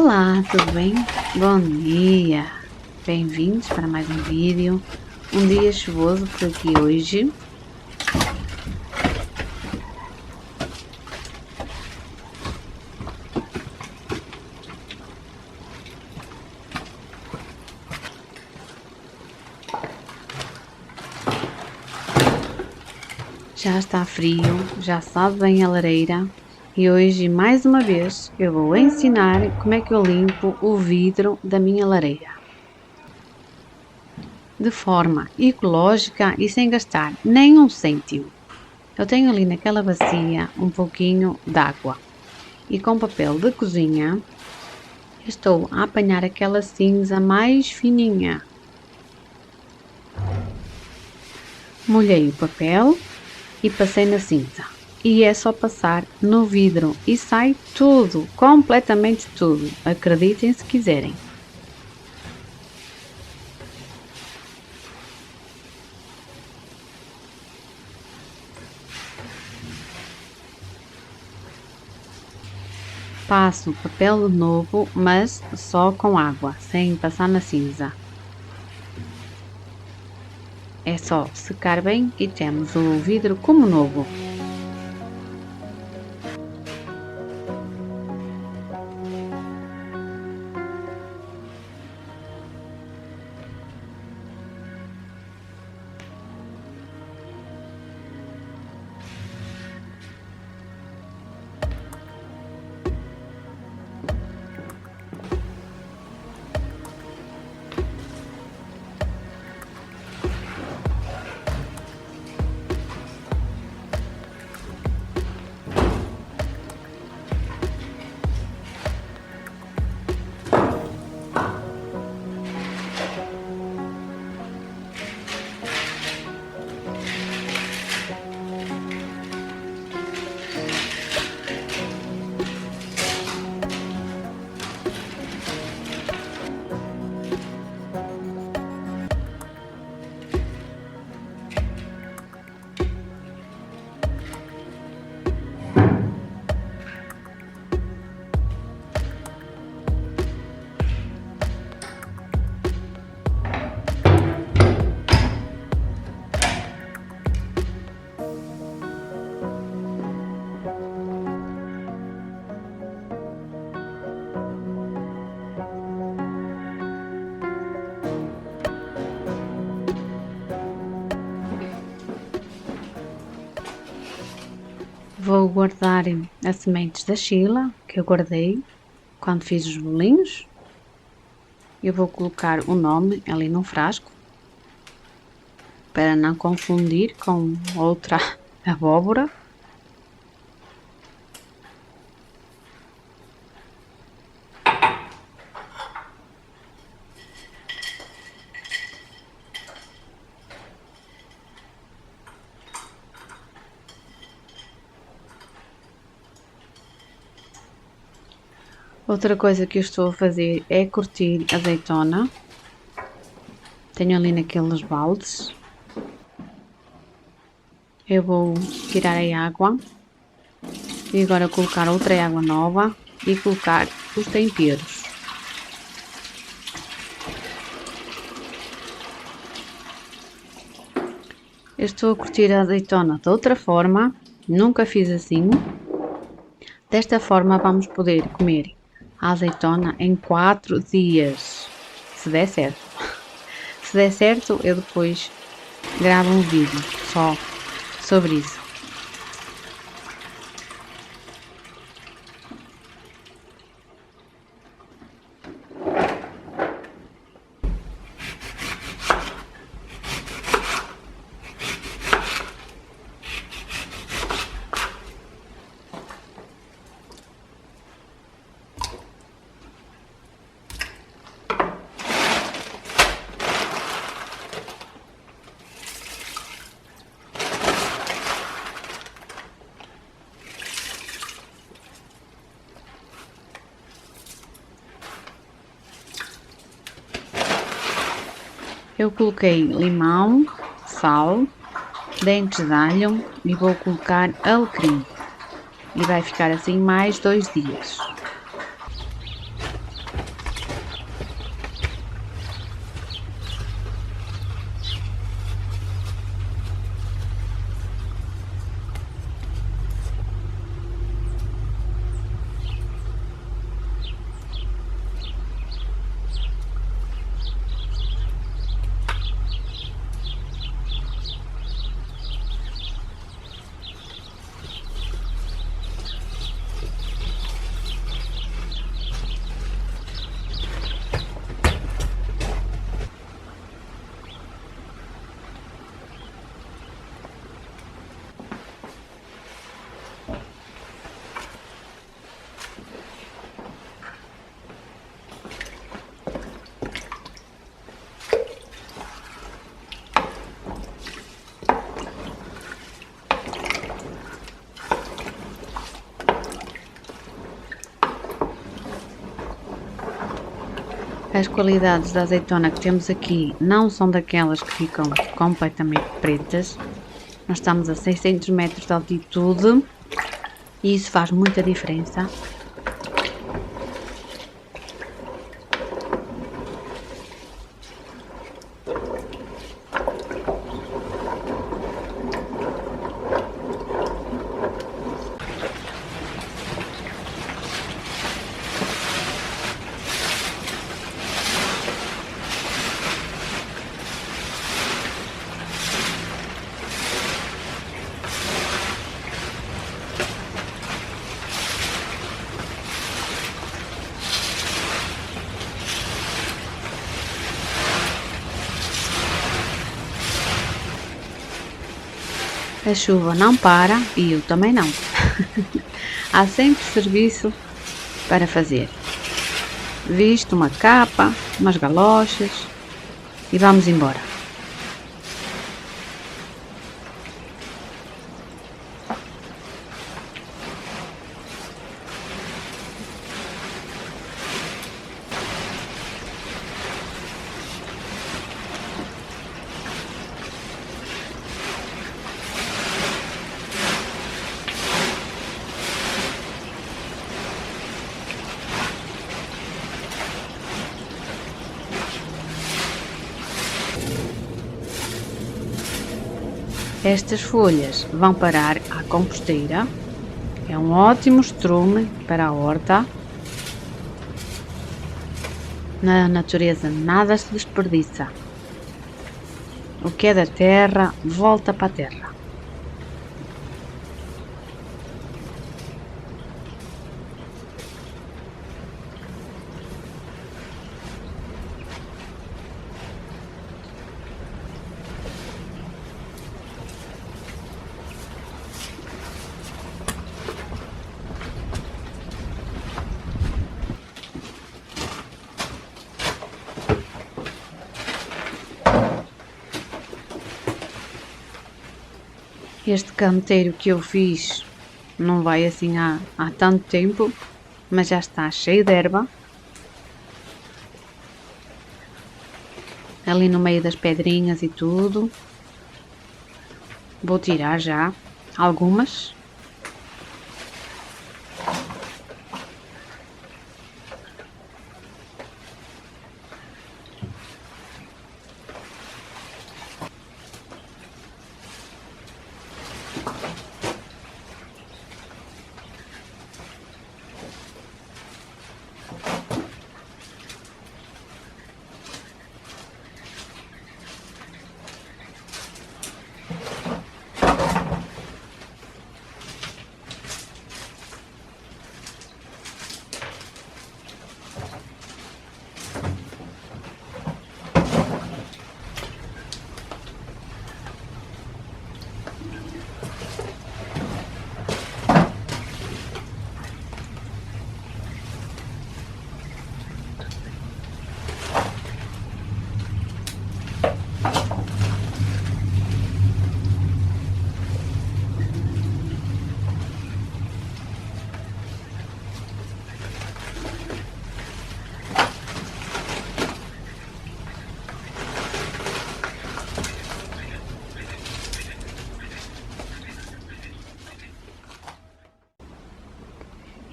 Olá, tudo bem? Bom dia! Bem-vindos para mais um vídeo. Um dia chuvoso por aqui hoje. Já está frio, já sobe bem a lareira e hoje, mais uma vez, eu vou ensinar como é que eu limpo o vidro da minha lareira. De forma ecológica e sem gastar nem um cêntimo. Eu tenho ali naquela bacia um pouquinho de água e com papel de cozinha estou a apanhar aquela cinza mais fininha. Molhei o papel e passei na cinza. E é só passar no vidro e sai tudo, completamente tudo. Acreditem se quiserem. Passo o papel de novo, mas só com água, sem passar na cinza. É só secar bem e temos o vidro como novo. Vou guardar as sementes da Sheila, que eu guardei quando fiz os bolinhos. Eu vou colocar o nome ali num frasco, para não confundir com outra abóbora. Outra coisa que eu estou a fazer é curtir azeitona. Tenho ali naqueles baldes. Eu vou tirar a água e agora colocar outra água nova e colocar os temperos. Eu estou a curtir a azeitona de outra forma, nunca fiz assim. Desta forma vamos poder comer a azeitona em 4 dias, se der certo. Se der certo, eu depois gravo um vídeo só sobre isso. Eu coloquei limão, sal, dentes de alho e vou colocar alecrim. E vai ficar assim mais 2 dias. As qualidades da azeitona que temos aqui não são daquelas que ficam completamente pretas. Nós estamos a 600 metros de altitude e isso faz muita diferença. A chuva não para e eu também não. Há sempre serviço para fazer. Visto uma capa, umas galochas e vamos embora. Estas folhas vão parar à composteira. É um ótimo estrume para a horta. Na natureza nada se desperdiça. O que é da terra volta para a terra. Este canteiro que eu fiz não vai assim há tanto tempo, mas já está cheio de erva. Ali no meio das pedrinhas e tudo. Vou tirar já algumas.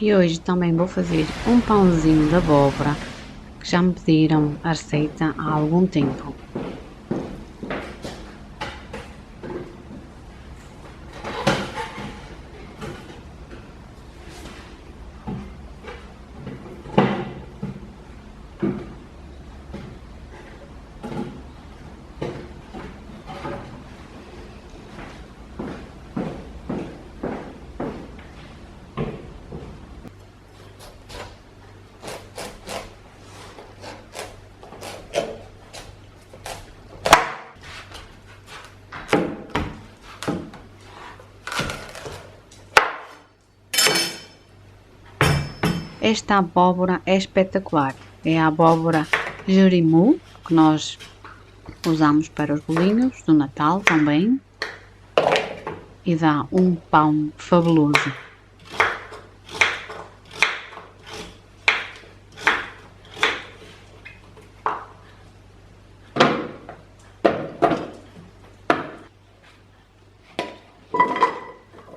E hoje também vou fazer um pãozinho de abóbora, que já me pediram a receita há algum tempo. Esta abóbora é espetacular, é a abóbora Jerimum, que nós usamos para os bolinhos do Natal também, e dá um pão fabuloso.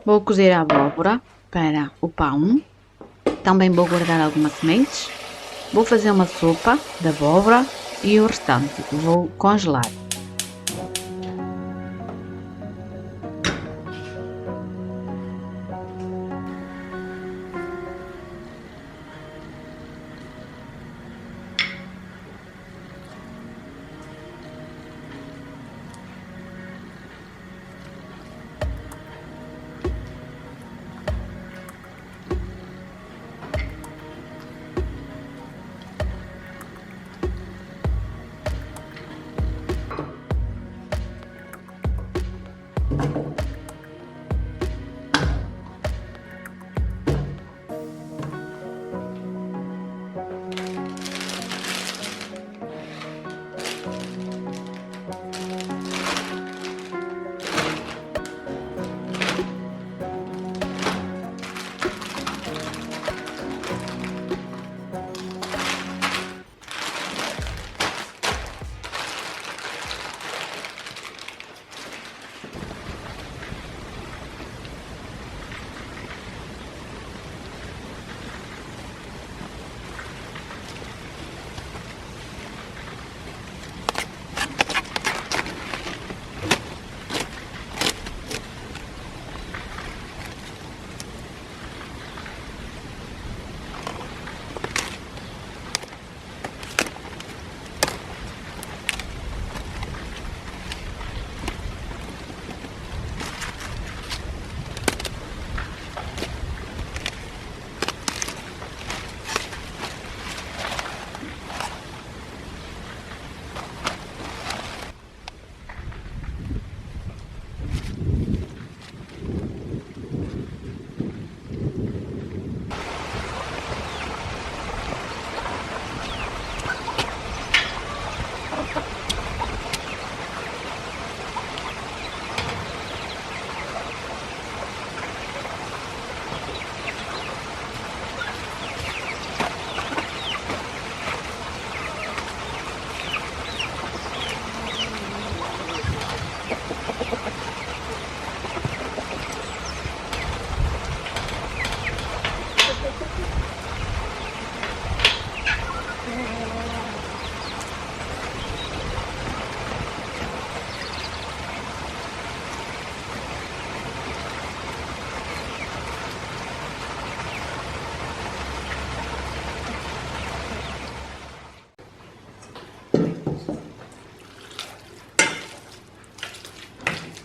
Vou cozer a abóbora para o pão. Também vou guardar algumas sementes. Vou fazer uma sopa de abóbora e o restante vou congelar.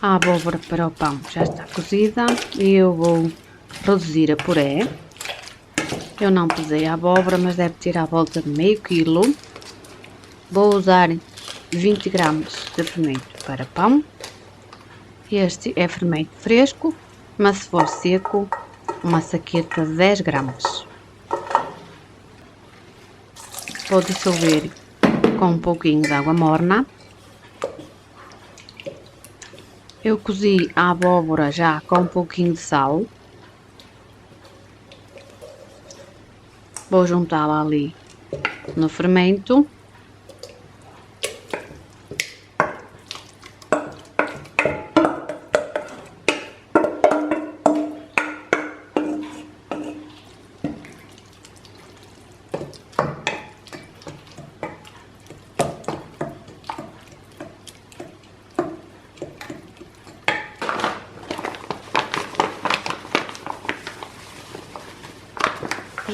A abóbora para o pão já está cozida e eu vou reduzir a puré. Eu não pesei a abóbora, mas deve ter à volta de meio quilo. Vou usar 20 gramas de fermento para pão. Este é fermento fresco, mas se for seco, uma saqueta de 10 gramas. Vou dissolver com um pouquinho de água morna. Eu cozi a abóbora já com um pouquinho de sal. Vou juntá-la ali no fermento.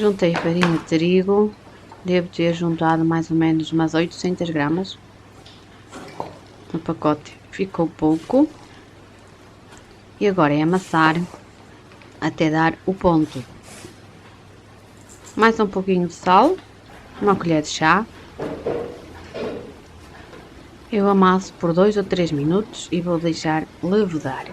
Juntei farinha de trigo, devo ter juntado mais ou menos umas 800 gramas. No pacote ficou pouco. E agora é amassar até dar o ponto. Mais um pouquinho de sal, uma colher de chá. Eu amasso por 2 ou 3 minutos e vou deixar levedar.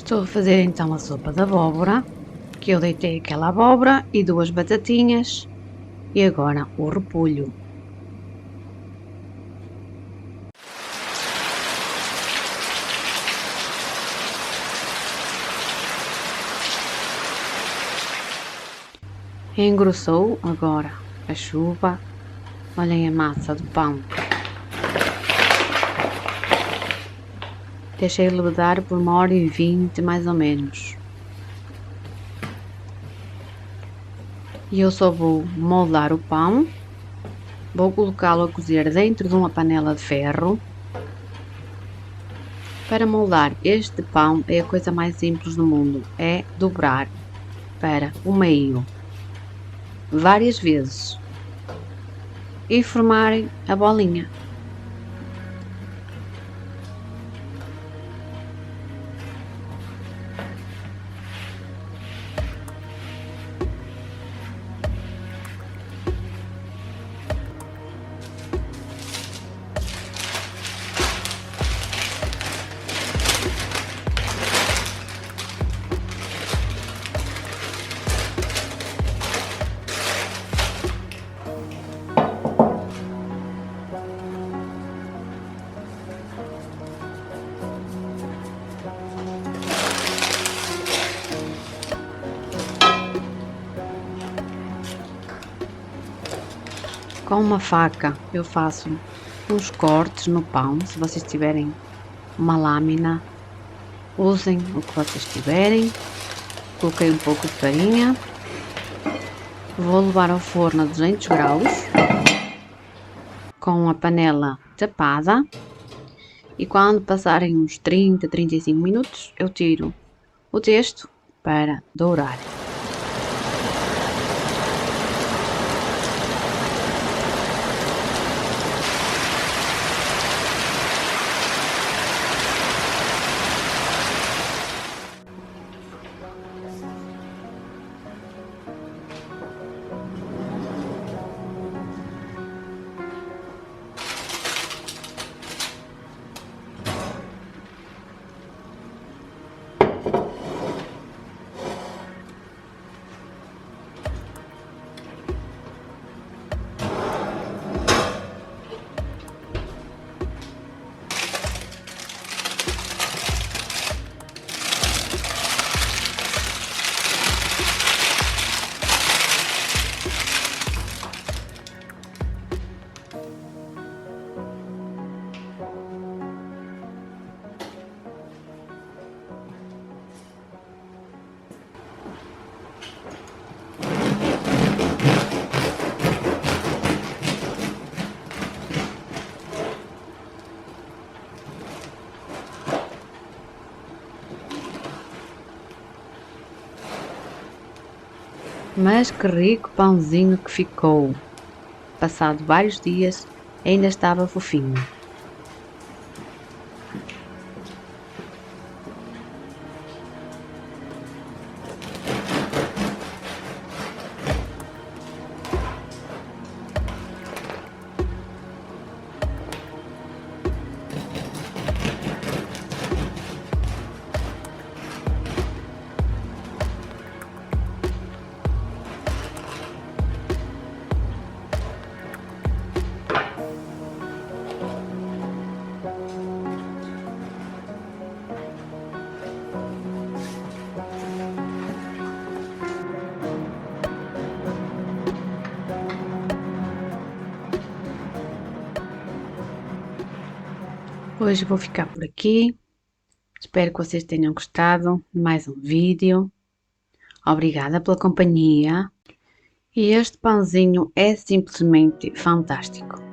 Estou a fazer então a sopa de abóbora, que eu deitei aquela abóbora e 2 batatinhas e agora o repolho. Engrossou agora a chuva, olhem a massa do pão. Deixei levedar por 1h20 mais ou menos. E eu só vou moldar o pão, vou colocá-lo a cozer dentro de uma panela de ferro. Para moldar este pão é a coisa mais simples do mundo, é dobrar para o meio várias vezes e formar a bolinha. Com uma faca eu faço uns cortes no pão, se vocês tiverem uma lâmina, usem o que vocês tiverem. Coloquei um pouco de farinha, vou levar ao forno a 200 graus, com a panela tapada, e quando passarem uns 30-35 minutos eu tiro o texto para dourar. Mas que rico pãozinho que ficou! Passado vários dias, ainda estava fofinho. Hoje vou ficar por aqui. Espero que vocês tenham gostado de mais um vídeo. Obrigada pela companhia. E este pãozinho é simplesmente fantástico.